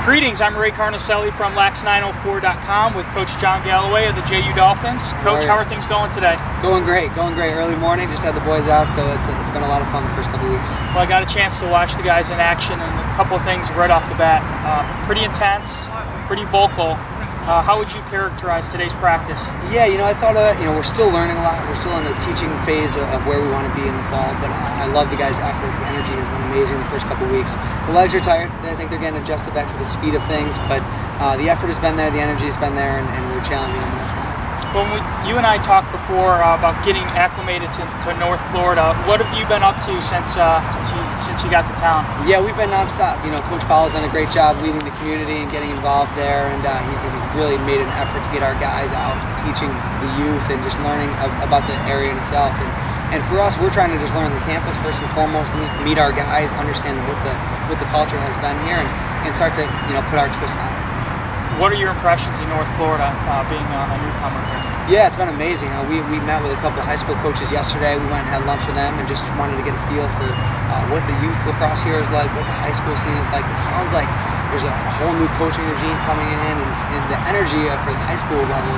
Greetings, I'm Ray Carnicelli from Lax904.com with Coach John Galloway of the JU Dolphins. Coach, how are things going today? Going great. Early morning, just had the boys out, so it's been a lot of fun the first couple of weeks. Well, I got a chance to watch the guys in action, and a couple of things right off the bat. Pretty intense, pretty vocal. How would you characterize today's practice? Yeah, I thought, we're still learning a lot. We're still in the teaching phase of where we want to be in the fall, but I love the guys' effort. The energy has been amazing the first couple of weeks. The legs are tired. I think they're getting adjusted back to the speed of things, but the effort has been there, the energy has been there, and we're challenging them, and that's not. When you and I talked before about getting acclimated to North Florida, what have you been up to since you got to town? Yeah, we've been nonstop. Coach Powell's done a great job leading the community and getting involved there, and he's really made an effort to get our guys out, teaching the youth and just learning about the area in itself. And for us, we're trying to just learn the campus first and foremost, meet our guys, understand what the culture has been here, and start to put our twist on it. What are your impressions of North Florida being a newcomer here? Yeah, it's been amazing. We met with a couple of high school coaches yesterday. We went and had lunch with them and just wanted to get a feel for what the youth lacrosse here is like, what the high school scene is like. It sounds like there's a whole new coaching regime coming in, and the energy for the high school level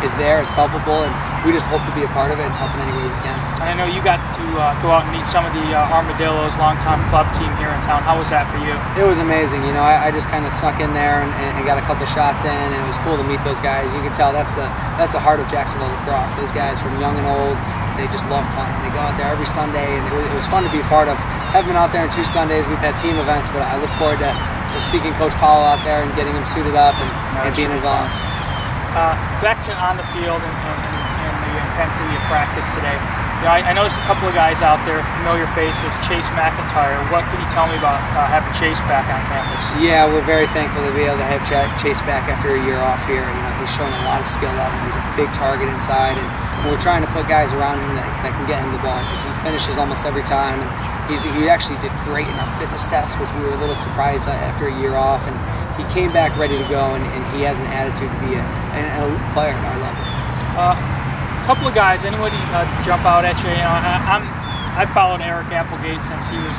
is there, it's palpable, and we just hope to be a part of it and help in any way we can. And I know you got to go out and meet some of the Armadillos, longtime club team here in town. How was that for you? It was amazing. I just kind of snuck in there and got a couple shots in, and it was cool to meet those guys. You can tell that's the heart of Jacksonville lacrosse. Those guys from young and old, they just love playing. They go out there every Sunday, and it was fun to be a part of. Haven't been out there in 2 Sundays. We've had team events, but I look forward to sneaking Coach Powell out there and getting him suited up and being involved. Back to on the field and the intensity of practice today. I noticed a couple of guys out there, familiar faces, Chase McIntyre. What can you tell me about having Chase back on campus? Yeah, we're very thankful to be able to have Chase back after a year off here. He's shown a lot of skill level. He's a big target inside, and we're trying to put guys around him that can get him the ball, because he finishes almost every time. And he actually did great in our fitness test, which we were a little surprised after a year off. And he came back ready to go, and he has an attitude to be an elite player at our level. A couple of guys, anybody jump out at you? I've followed Eric Applegate since he was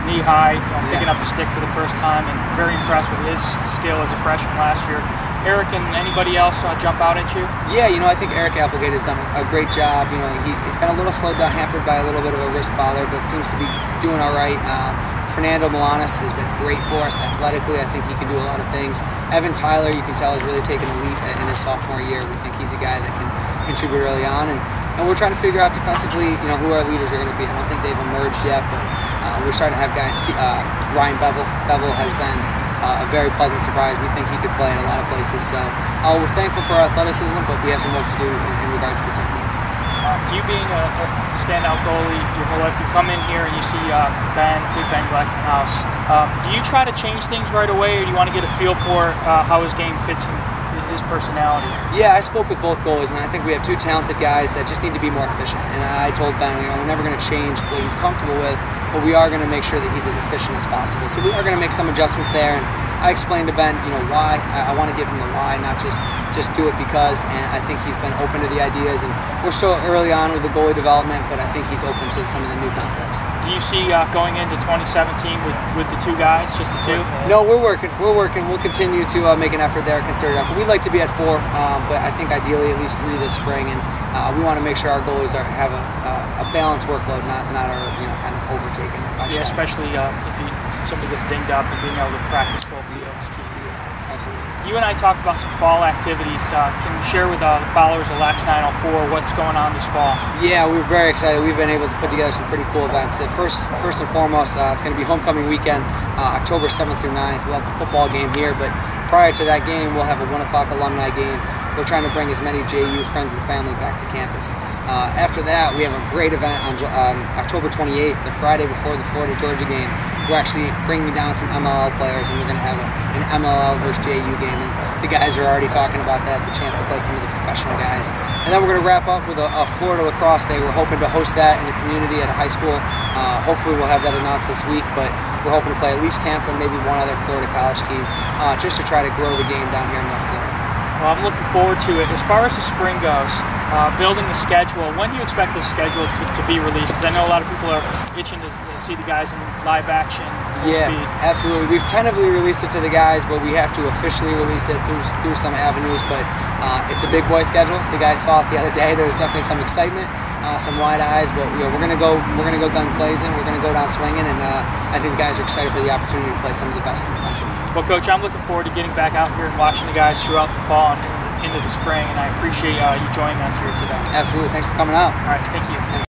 knee-high, picking up the stick for the first time, and very impressed with his skill as a freshman last year. Eric and anybody else jump out at you? Yeah, I think Eric Applegate has done a great job. He's been a little slowed down, hampered by a little bit of a wrist bother, but seems to be doing all right. Fernando Milanes has been great for us athletically. I think he can do a lot of things. Evan Tyler, you can tell, has really taken a leap in his sophomore year. We think he's a guy that can contribute early on, and we're trying to figure out defensively, who our leaders are going to be. I don't think they've emerged yet, but we're starting to have guys. Ryan Bevel has been a very pleasant surprise. We think he could play in a lot of places, so we're thankful for our athleticism, but we have some work to do in regards to technique. You being a standout goalie your whole life, you come in here and you see Big Ben Gleckenhaus. Do you try to change things right away, or do you want to get a feel for how his game fits in his personality? Yeah, I spoke with both goalies, and I think we have 2 talented guys that just need to be more efficient. And I told Ben, we're never going to change what he's comfortable with, but we are going to make sure that he's as efficient as possible. So we are going to make some adjustments there, and I explained to Ben, why. I want to give him the why, not just do it because, and I think he's been open to the ideas, and we're still early on with the goalie development, but I think he's open to some of the new concepts. Do you see going into 2017 with the 2 guys, just the 2? No, we're working. We'll continue to make an effort there, concerted effort. We'd like to be at 4, but I think ideally at least 3 this spring, and we want to make sure our goalies have a balanced workload, not our kind of overtaken. Yeah, especially if somebody gets dinged up, and being able to practice full field is key. Absolutely. You and I talked about some fall activities. Can you share with the followers of Lax904 what's going on this fall? Yeah, we're very excited. We've been able to put together some pretty cool events. First and foremost, it's going to be homecoming weekend, October 7th through 9th. We'll have a football game here, but prior to that game, we'll have a 1 o'clock alumni game. We're trying to bring as many JU friends and family back to campus. After that, we have a great event on October 28th, the Friday before the Florida-Georgia game. We're actually bringing down some MLL players, and we're going to have an MLL versus JU game. And the guys are already talking about that, the chance to play some of the professional guys. And then we're going to wrap up with a Florida Lacrosse Day. We're hoping to host that in the community at a high school. Hopefully we'll have that announced this week, but we're hoping to play at least Tampa and maybe 1 other Florida college team, just to try to grow the game down here in North Florida. Well, I'm looking forward to it. As far as the spring goes, building the schedule, when do you expect the schedule to be released? Because I know a lot of people are itching to see the guys in live action. full speed. Absolutely. We've tentatively released it to the guys, but we have to officially release it through some avenues. But it's a big boy schedule. The guys saw it the other day. There was definitely some excitement, some wide eyes. But we're gonna go guns blazing. We're gonna go down swinging, and I think the guys are excited for the opportunity to play some of the best in the country. Well, Coach, I'm looking forward to getting back out here and watching the guys throughout the fall and into the spring, and I appreciate you joining us here today. Absolutely. Thanks for coming out. All right. Thank you.